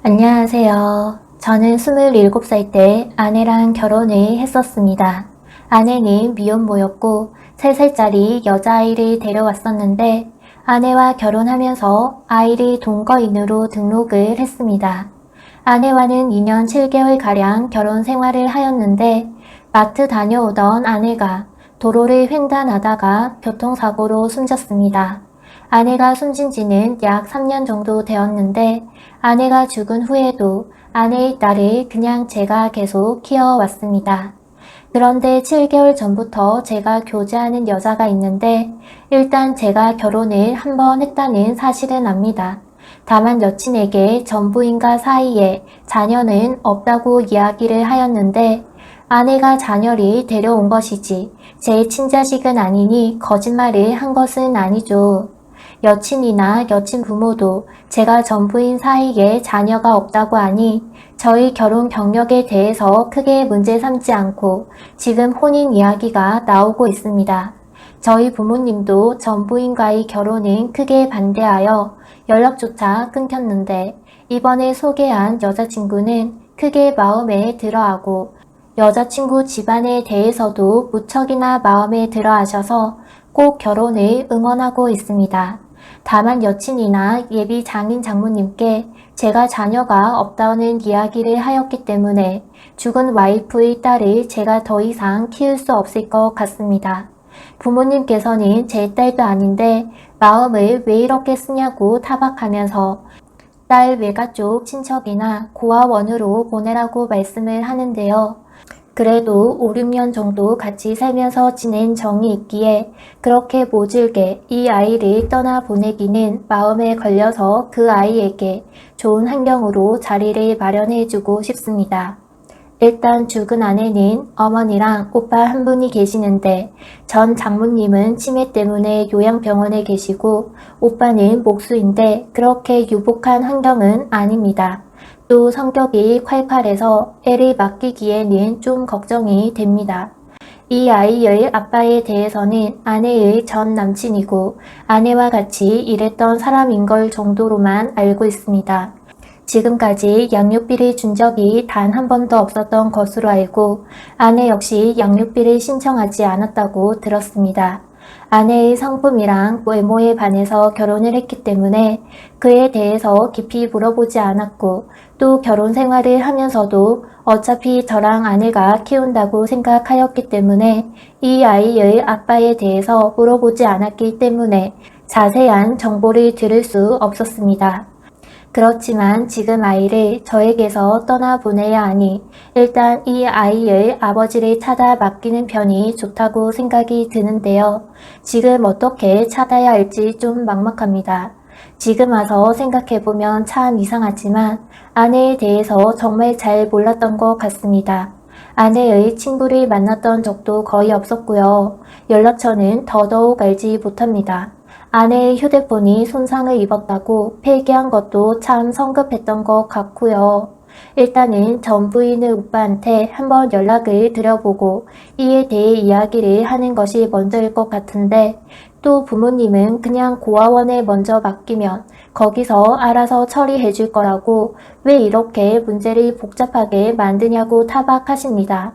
안녕하세요. 저는 27살 때 아내랑 결혼을 했었습니다. 아내는 미혼모였고 3살짜리 여자아이를 데려왔었는데 아내와 결혼하면서 아이를 동거인으로 등록을 했습니다. 아내와는 2년 7개월가량 결혼 생활을 하였는데 마트 다녀오던 아내가 도로를 횡단하다가 교통사고로 숨졌습니다. 아내가 숨진 지는 약 3년 정도 되었는데 아내가 죽은 후에도 아내의 딸을 그냥 제가 계속 키워왔습니다. 그런데 7개월 전부터 제가 교제하는 여자가 있는데 일단 제가 결혼을 한 번 했다는 사실은 압니다. 다만 여친에게 전 부인과 사이에 자녀는 없다고 이야기를 하였는데 아내가 자녀를 데려온 것이지 제 친자식은 아니니 거짓말을 한 것은 아니죠. 여친이나 여친 부모도 제가 전부인 사이에 자녀가 없다고 하니 저희 결혼 경력에 대해서 크게 문제 삼지 않고 지금 혼인 이야기가 나오고 있습니다. 저희 부모님도 전부인과의 결혼은 크게 반대하여 연락조차 끊겼는데 이번에 소개한 여자친구는 크게 마음에 들어하고 여자친구 집안에 대해서도 무척이나 마음에 들어하셔서 꼭 결혼을 응원하고 있습니다. 다만 여친이나 예비 장인 장모님께 제가 자녀가 없다는 이야기를 하였기 때문에 죽은 와이프의 딸을 제가 더 이상 키울 수 없을 것 같습니다. 부모님께서는 제 딸도 아닌데 마음을 왜 이렇게 쓰냐고 타박하면서 딸 외가 쪽 친척이나 고아원으로 보내라고 말씀을 하는데요. 그래도 5, 6년 정도 같이 살면서 지낸 정이 있기에 그렇게 모질게 이 아이를 떠나보내기는 마음에 걸려서 그 아이에게 좋은 환경으로 자리를 마련해주고 싶습니다. 일단 죽은 아내는 어머니랑 오빠 한 분이 계시는데 전 장모님은 치매 때문에 요양병원에 계시고 오빠는 목수인데 그렇게 유복한 환경은 아닙니다. 또 성격이 콸콸해서 애를 맡기기에는 좀 걱정이 됩니다. 이 아이의 아빠에 대해서는 아내의 전 남친이고 아내와 같이 일했던 사람인 걸 정도로만 알고 있습니다. 지금까지 양육비를 준 적이 단 한 번도 없었던 것으로 알고 아내 역시 양육비를 신청하지 않았다고 들었습니다. 아내의 성품이랑 외모에 반해서 결혼을 했기 때문에 그에 대해서 깊이 물어보지 않았고 또 결혼 생활을 하면서도 어차피 저랑 아내가 키운다고 생각하였기 때문에 이 아이의 아빠에 대해서 물어보지 않았기 때문에 자세한 정보를 들을 수 없었습니다. 그렇지만 지금 아이를 저에게서 떠나보내야 하니 일단 이 아이의 아버지를 찾아 맡기는 편이 좋다고 생각이 드는데요. 지금 어떻게 찾아야 할지 좀 막막합니다. 지금 와서 생각해보면 참 이상하지만 아내에 대해서 정말 잘 몰랐던 것 같습니다. 아내의 친구를 만났던 적도 거의 없었고요. 연락처는 더더욱 알지 못합니다. 아내의 휴대폰이 손상을 입었다고 폐기한 것도 참 성급했던 것 같고요. 일단은 전 부인의 오빠한테 한번 연락을 드려보고 이에 대해 이야기를 하는 것이 먼저일 것 같은데 또 부모님은 그냥 고아원에 먼저 맡기면 거기서 알아서 처리해 줄 거라고 왜 이렇게 문제를 복잡하게 만드냐고 타박하십니다.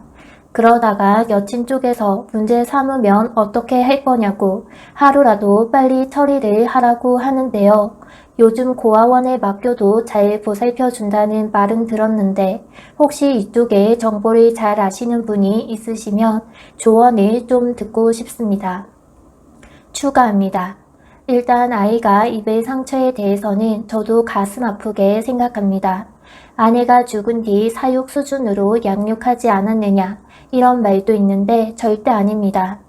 그러다가 여친 쪽에서 문제 삼으면 어떻게 할 거냐고 하루라도 빨리 처리를 하라고 하는데요. 요즘 고아원에 맡겨도 잘 보살펴 준다는 말은 들었는데 혹시 이쪽에 정보를 잘 아시는 분이 있으시면 조언을 좀 듣고 싶습니다. 추가합니다. 일단 아이가 입의 상처에 대해서는 저도 가슴 아프게 생각합니다. 아내가 죽은 뒤 사육 수준으로 양육하지 않았느냐 이런 말도 있는데 절대 아닙니다.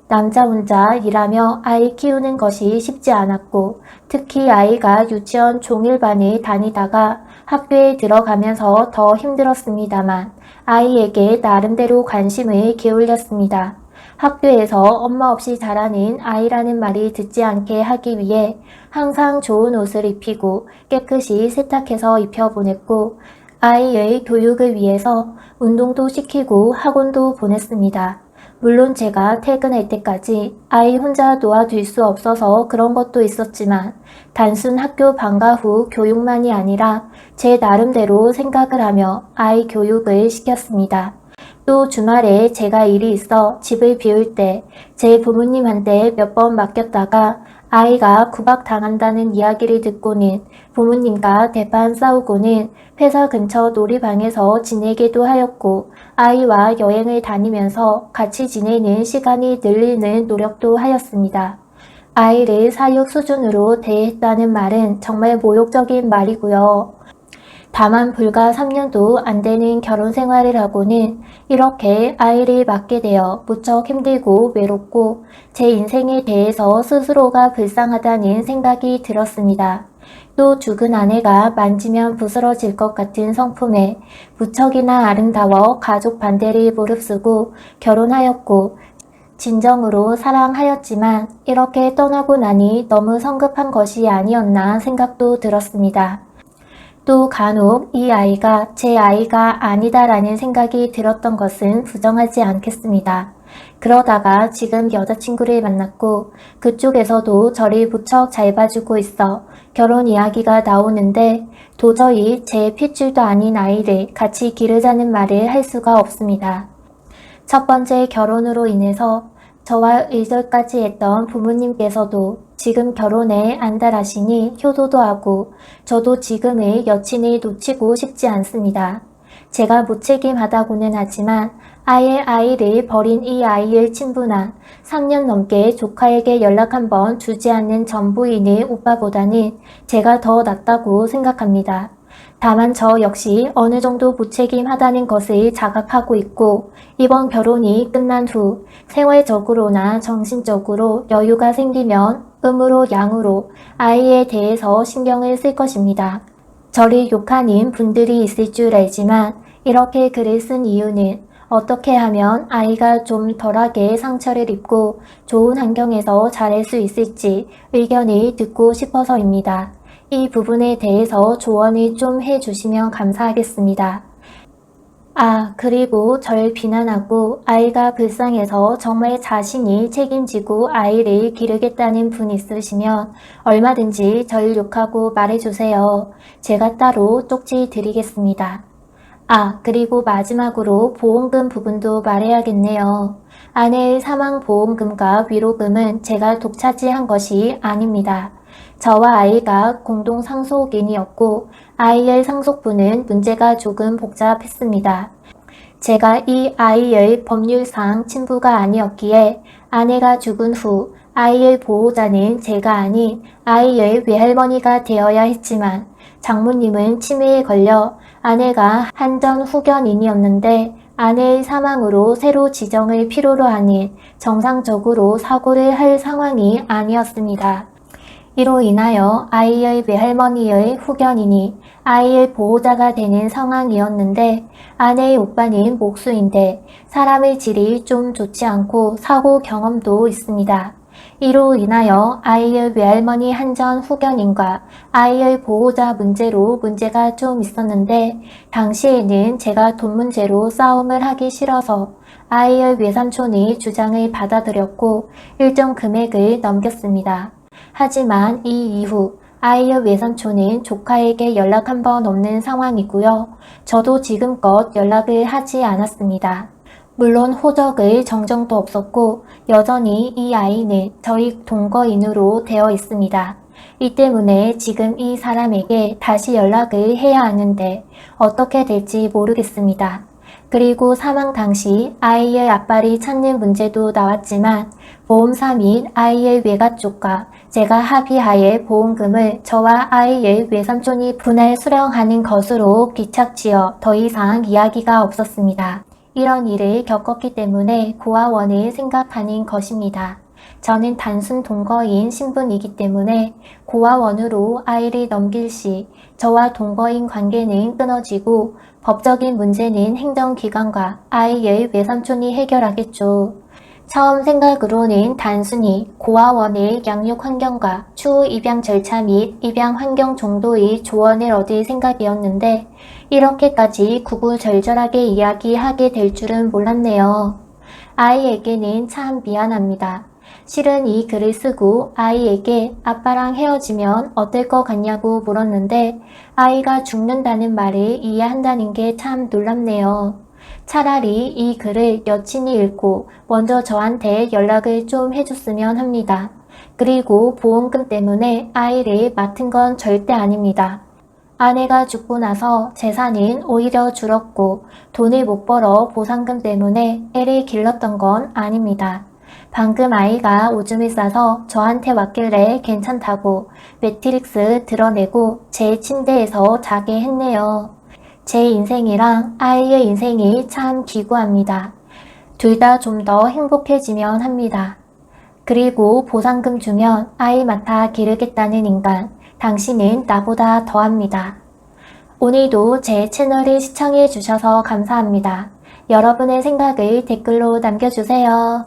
남자 혼자 일하며 아이 키우는 것이 쉽지 않았고 특히 아이가 유치원 종일반에 다니다가 학교에 들어가면서 더 힘들었습니다만 아이에게 나름대로 관심을 기울였습니다. 학교에서 엄마 없이 자라는 아이라는 말이 듣지 않게 하기 위해 항상 좋은 옷을 입히고 깨끗이 세탁해서 입혀보냈고 아이의 교육을 위해서 운동도 시키고 학원도 보냈습니다. 물론 제가 퇴근할 때까지 아이 혼자 놓아둘 수 없어서 그런 것도 있었지만 단순 학교 방과 후 교육만이 아니라 제 나름대로 생각을 하며 아이 교육을 시켰습니다. 또 주말에 제가 일이 있어 집을 비울 때 제 부모님한테 몇 번 맡겼다가 아이가 구박당한다는 이야기를 듣고는 부모님과 대판 싸우고는 회사 근처 놀이방에서 지내기도 하였고 아이와 여행을 다니면서 같이 지내는 시간이 늘리는 노력도 하였습니다. 아이를 사육 수준으로 대했다는 말은 정말 모욕적인 말이고요. 다만 불과 3년도 안 되는 결혼 생활을 하고는 이렇게 아이를 맡게 되어 무척 힘들고 외롭고 제 인생에 대해서 스스로가 불쌍하다는 생각이 들었습니다. 또 죽은 아내가 만지면 부스러질 것 같은 성품에 무척이나 아름다워 가족 반대를 무릅쓰고 결혼하였고 진정으로 사랑하였지만 이렇게 떠나고 나니 너무 성급한 것이 아니었나 생각도 들었습니다. 또 간혹 이 아이가 제 아이가 아니다라는 생각이 들었던 것은 부정하지 않겠습니다. 그러다가 지금 여자친구를 만났고 그쪽에서도 저를 무척 잘 봐주고 있어 결혼 이야기가 나오는데 도저히 제 핏줄도 아닌 아이를 같이 기르자는 말을 할 수가 없습니다. 첫 번째 결혼으로 인해서 저와 의절까지 했던 부모님께서도 지금 결혼에 안달하시니 효도도 하고 저도 지금의 여친을 놓치고 싶지 않습니다. 제가 무책임하다고는 하지만 아예 아이를 버린 이 아이의 친부나 3년 넘게 조카에게 연락 한번 주지 않는 전 부인의 오빠보다는 제가 더 낫다고 생각합니다. 다만 저 역시 어느 정도 무책임하다는 것을 자각하고 있고 이번 결혼이 끝난 후 생활적으로나 정신적으로 여유가 생기면 음으로 양으로 아이에 대해서 신경을 쓸 것입니다. 저를 욕하는 분들이 있을 줄 알지만 이렇게 글을 쓴 이유는 어떻게 하면 아이가 좀 덜하게 상처를 입고 좋은 환경에서 자랄 수 있을지 의견을 듣고 싶어서입니다. 이 부분에 대해서 조언을 좀 해주시면 감사하겠습니다. 그리고 절 비난하고 아이가 불쌍해서 정말 자신이 책임지고 아이를 기르겠다는 분 있으시면 얼마든지 절 욕하고 말해주세요. 제가 따로 쪽지 드리겠습니다. 그리고 마지막으로 보험금 부분도 말해야겠네요. 아내의 사망보험금과 위로금은 제가 독차지한 것이 아닙니다. 저와 아이가 공동 상속인이었고 아이의 상속분은 문제가 조금 복잡했습니다. 제가 이 아이의 법률상 친부가 아니었기에 아내가 죽은 후 아이의 보호자는 제가 아닌 아이의 외할머니가 되어야 했지만 장모님은 치매에 걸려 아내가 한전 후견인이었는데 아내의 사망으로 새로 지정을 필요로 하니 정상적으로 사고를 할 상황이 아니었습니다. 이로 인하여 아이의 외할머니의 후견인이 아이의 보호자가 되는 상황이었는데 아내의 오빠는 목수인데 사람의 질이 좀 좋지 않고 사고 경험도 있습니다. 이로 인하여 아이의 외할머니 한전 후견인과 아이의 보호자 문제로 문제가 좀 있었는데 당시에는 제가 돈 문제로 싸움을 하기 싫어서 아이의 외삼촌이 주장을 받아들였고 일정 금액을 넘겼습니다. 하지만 이 이후 아이의 외삼촌은 조카에게 연락 한 번 없는 상황이고요. 저도 지금껏 연락을 하지 않았습니다. 물론 호적의 정정도 없었고 여전히 이 아이는 저희 동거인으로 되어 있습니다. 이 때문에 지금 이 사람에게 다시 연락을 해야 하는데 어떻게 될지 모르겠습니다. 그리고 사망 당시 아이의 아빠를 찾는 문제도 나왔지만 보험사 및 아이의 외가 쪽과 제가 합의하에 보험금을 저와 아이의 외삼촌이 분할 수령하는 것으로 귀착지어 더 이상 이야기가 없었습니다. 이런 일을 겪었기 때문에 고아원을 생각하는 것입니다. 저는 단순 동거인 신분이기 때문에 고아원으로 아이를 넘길 시 저와 동거인 관계는 끊어지고 법적인 문제는 행정기관과 아이의 외삼촌이 해결하겠죠. 처음 생각으로는 단순히 고아원의 양육 환경과 추후 입양 절차 및 입양 환경 정도의 조언을 얻을 생각이었는데 이렇게까지 구구절절하게 이야기하게 될 줄은 몰랐네요. 아이에게는 참 미안합니다. 실은 이 글을 쓰고 아이에게 아빠랑 헤어지면 어떨 것 같냐고 물었는데 아이가 죽는다는 말을 이해한다는 게 참 놀랍네요. 차라리 이 글을 여친이 읽고 먼저 저한테 연락을 좀 해줬으면 합니다. 그리고 보험금 때문에 아이를 맡은 건 절대 아닙니다. 아내가 죽고 나서 재산은 오히려 줄었고 돈을 못 벌어 보상금 때문에 애를 길렀던 건 아닙니다. 방금 아이가 오줌을 싸서 저한테 왔길래 괜찮다고 매트릭스 드러내고 제 침대에서 자게 했네요. 제 인생이랑 아이의 인생이 참 기구합니다. 둘 다 좀 더 행복해지면 합니다. 그리고 보상금 주면 아이 맡아 기르겠다는 인간, 당신은 나보다 더합니다. 오늘도 제 채널을 시청해 주셔서 감사합니다. 여러분의 생각을 댓글로 남겨주세요.